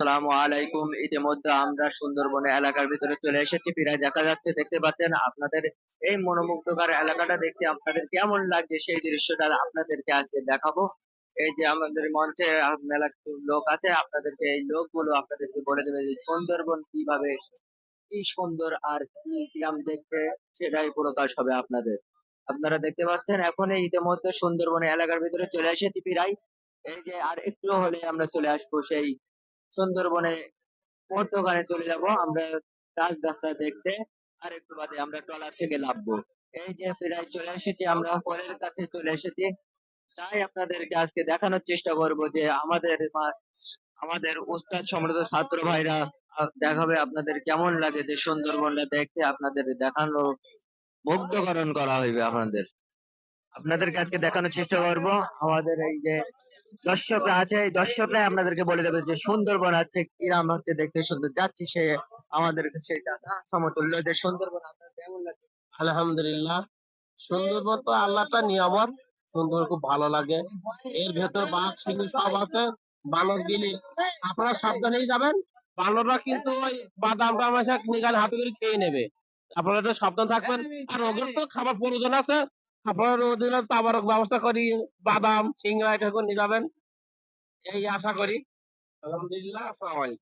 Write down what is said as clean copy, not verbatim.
আসসালামু আলাইকুম। ইতিমধ্যে আমরা সুন্দরবনে এলাকার ভিতরে চলে এসেছি। প্রায় দেখা যাচ্ছে, দেখতে পাচ্ছেন আপনাদের এই মনোমুগ্ধকর এলাকাটা দেখতে আপনাদের কেমন লাগছে সেই দৃশ্যটা আপনাদেরকে আজকে দেখাবো। এই যে আমাদের মঞ্চে মেলা কিছু লোক আছে, আপনাদেরকে এই লোকগুলো আপনাদেরকে বলে দেবে যে সুন্দরবন কিভাবে কি সুন্দর আর কি গ্রাম দেখতে, সেটাই প্রকাশ হবে আপনাদের। আপনারা দেখতে পাচ্ছেন এখন এই ইতিমধ্যে সুন্দরবনে এলাকার ভিতরে চলে এসেছি প্রায়। এই যে আর একটু হলে আমরা চলে আসবো সেই সুন্দরবনে মধ্যখানে চলে যাব আমরা গাছ-গাছরা দেখতে। আর একটু বাদে আমরা ট্রলার থেকে নামবো। এই যে প্রায় চলে এসেছি, আমরা কলের কাছে চলে এসেছি। তাই আপনাদেরকে আজকে দেখানোর চেষ্টা করব যে আমাদের উস্তাদ সমৃদ্ধ ছাত্র ভাইরা দেখাবে আপনাদের কেমন লাগে যে সুন্দরবনটা দেখতে, আপনাদের দেখানো মুগ্ধকরণ করা হইবে আপনাদের। আপনাদেরকে আজকে দেখানোর চেষ্টা করব আমাদের এই যে দর্শকরা আছে, এই দর্শকরাই আপনাদেরকে বলে দেবে যে সুন্দরবন আছে কিরাম হচ্ছে দেখতে সুন্দর। যাচ্ছি সে আমাদেরকে সেই দাদা সমতুল্য যে সুন্দরবন আপনার কেমন লাগে। আলহামদুলিল্লাহ, সুন্দরবন তো আল্লাহটা নিয়ামত। সুন্দর, খুব ভালো লাগে। এর ভেতর বাঘ সিংহ সব আছে। বানর গিলি, আপনারা সাবধানেই যাবেন। বানররা কিন্তু ওই বাদাম টামাশা নিগাল হাতে করে খেয়ে নেবে। আপনারা একটু সাবধান থাকবেন। আর ওদের তো খাবার প্রয়োজন আছে। আপনারা ওদের খাবার ব্যবস্থা করি, বাদাম সিংড়া এটা করে নিয়ে যাবেন, এই আশা করি। আলহামদুলিল্লাহ, আসসালামু আলাইকুম।